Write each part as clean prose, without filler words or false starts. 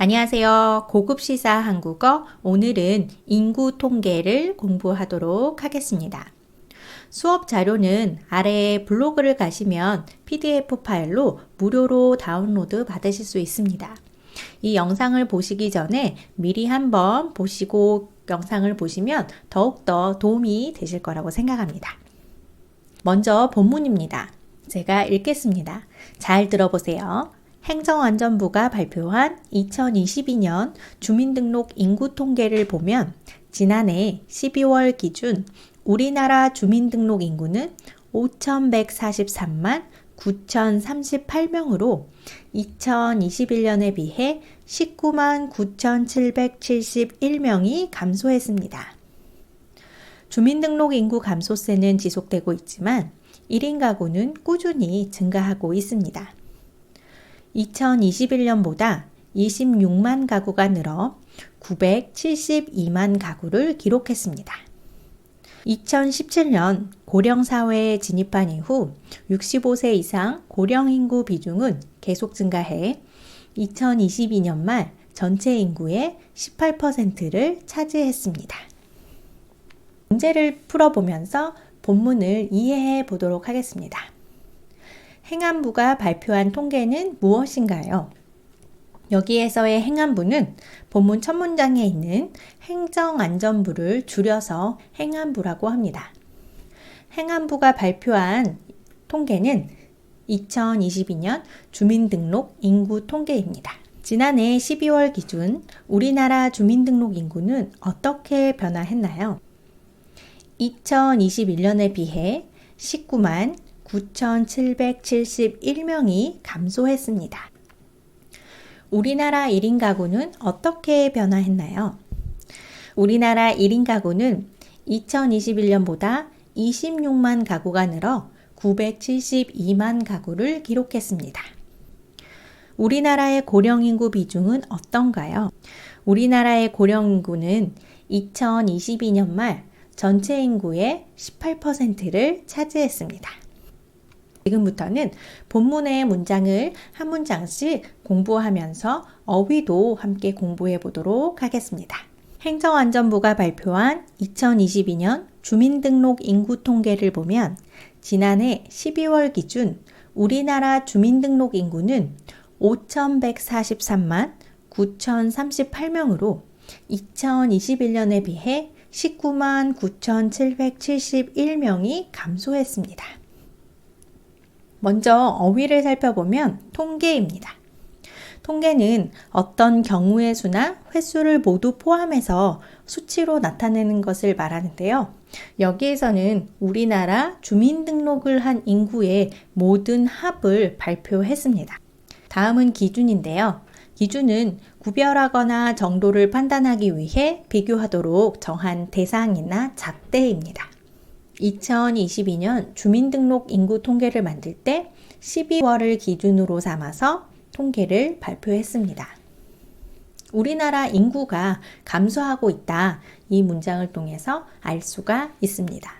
안녕하세요. 고급 시사 한국어. 오늘은 인구 통계를 공부하도록 하겠습니다. 수업 자료는 아래에 블로그를 가시면 PDF 파일로 무료로 다운로드 받으실 수 있습니다. 이 영상을 보시기 전에 미리 한번 보시고 영상을 보시면 더욱더 도움이 되실 거라고 생각합니다. 먼저 본문입니다. 제가 읽겠습니다. 잘 들어보세요. 행정안전부가 발표한 2022년 주민등록 인구 통계를 보면 지난해 12월 기준 우리나라 주민등록 인구는 5,143만 9,038명으로 2021년에 비해 19만 9,771명이 감소했습니다. 주민등록 인구 감소세는 지속되고 있지만 1인 가구는 꾸준히 증가하고 있습니다. 2021년보다 26만 가구가 늘어 972만 가구를 기록했습니다. 2017년 고령사회에 진입한 이후 65세 이상 고령 인구 비중은 계속 증가해 2022년 말 전체 인구의 18%를 차지했습니다. 문제를 풀어보면서 본문을 이해해 보도록 하겠습니다. 행안부가 발표한 통계는 무엇인가요? 여기에서의 행안부는 본문 첫 문장에 있는 행정안전부를 줄여서 행안부라고 합니다. 행안부가 발표한 통계는 2022년 주민등록 인구 통계입니다. 지난해 12월 기준 우리나라 주민등록 인구는 어떻게 변화했나요? 2021년에 비해 19만 9,771명이 감소했습니다. 우리나라 1인 가구는 어떻게 변화했나요? 우리나라 1인 가구는 2021년보다 26만 가구가 늘어 972만 가구를 기록했습니다. 우리나라의 고령인구 비중은 어떤가요? 우리나라의 고령인구는 2022년 말 전체 인구의 18%를 차지했습니다. 지금부터는 본문의 문장을 한 문장씩 공부하면서 어휘도 함께 공부해 보도록 하겠습니다. 행정안전부가 발표한 2022년 주민등록 인구 통계를 보면 지난해 12월 기준 우리나라 주민등록 인구는 5,143만 9,038명으로 2021년에 비해 19만 9,771명이 감소했습니다. 먼저 어휘를 살펴보면 통계입니다. 통계는 어떤 경우의 수나 횟수를 모두 포함해서 수치로 나타내는 것을 말하는데요. 여기에서는 우리나라 주민등록을 한 인구의 모든 합을 발표했습니다. 다음은 기준인데요. 기준은 구별하거나 정도를 판단하기 위해 비교하도록 정한 대상이나 잣대입니다. 2022년 주민등록 인구 통계를 만들 때 12월을 기준으로 삼아서 통계를 발표했습니다. 우리나라 인구가 감소하고 있다. 이 문장을 통해서 알 수가 있습니다.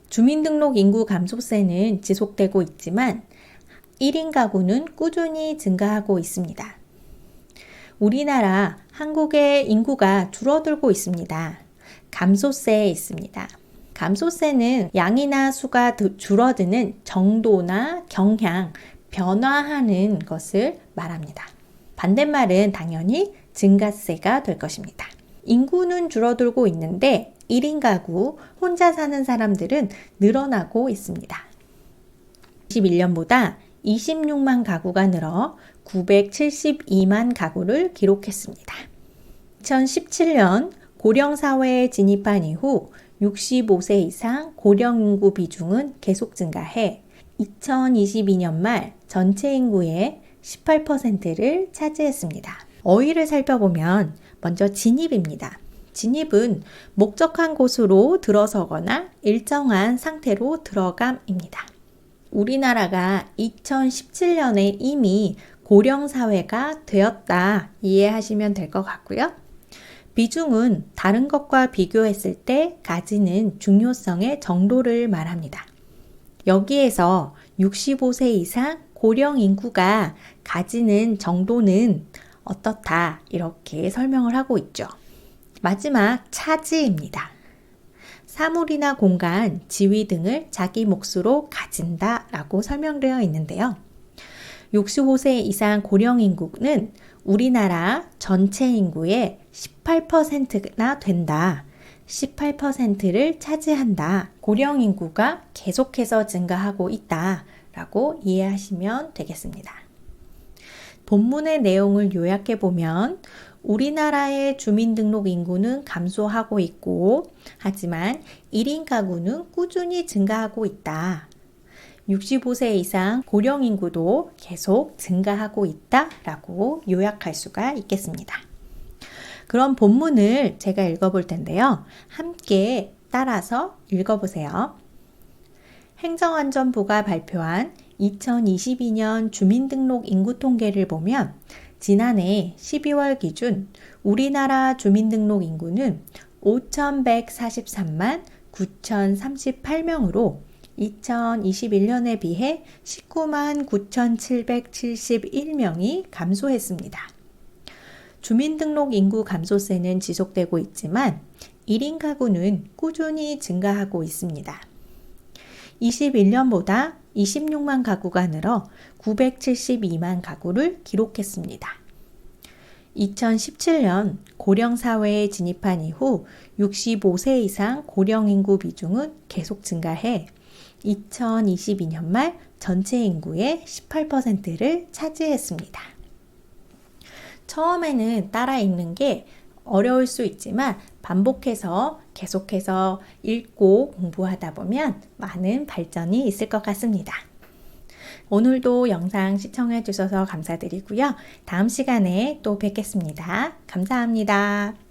주민등록 인구 감소세는 지속되고 있지만 1인 가구는 꾸준히 증가하고 있습니다. 우리나라 한국의 인구가 줄어들고 있습니다. 감소세에 있습니다. 감소세는 양이나 수가 줄어드는 정도나 경향, 변화하는 것을 말합니다. 반대말은 당연히 증가세가 될 것입니다. 인구는 줄어들고 있는데 1인 가구, 혼자 사는 사람들은 늘어나고 있습니다. 21년보다 26만 가구가 늘어 972만 가구를 기록했습니다. 2017년 고령사회에 진입한 이후 65세 이상 고령 인구 비중은 계속 증가해 2022년 말 전체 인구의 18%를 차지했습니다. 어휘를 살펴보면 먼저 진입입니다. 진입은 목적한 곳으로 들어서거나 일정한 상태로 들어감입니다. 우리나라가 2017년에 이미 고령사회가 되었다 이해하시면 될 것 같고요. 비중은 다른 것과 비교했을 때 가지는 중요성의 정도를 말합니다. 여기에서 65세 이상 고령 인구가 가지는 정도는 어떻다 이렇게 설명을 하고 있죠. 마지막 차지입니다. 사물이나 공간, 지위 등을 자기 몫으로 가진다 라고 설명되어 있는데요. 65세 이상 고령 인구는 우리나라 전체 인구의 18%나 된다. 18%를 차지한다. 고령 인구가 계속해서 증가하고 있다 라고 이해하시면 되겠습니다. 본문의 내용을 요약해 보면 우리나라의 주민등록 인구는 감소하고 있고 하지만 1인 가구는 꾸준히 증가하고 있다. 65세 이상 고령 인구도 계속 증가하고 있다 라고 요약할 수가 있겠습니다. 그럼 본문을 제가 읽어볼 텐데요. 함께 따라서 읽어보세요. 행정안전부가 발표한 2022년 주민등록 인구 통계를 보면 지난해 12월 기준 우리나라 주민등록 인구는 5,143만 9,038명으로 2021년에 비해 19만 9,771명이 감소했습니다. 주민등록 인구 감소세는 지속되고 있지만 1인 가구는 꾸준히 증가하고 있습니다. 21년보다 26만 가구가 늘어 972만 가구를 기록했습니다. 2017년 고령사회에 진입한 이후 65세 이상 고령 인구 비중은 계속 증가해 2022년 말 전체 인구의 18%를 차지했습니다. 처음에는 따라 읽는 게 어려울 수 있지만 반복해서 계속해서 읽고 공부하다 보면 많은 발전이 있을 것 같습니다. 오늘도 영상 시청해 주셔서 감사드리고요. 다음 시간에 또 뵙겠습니다. 감사합니다.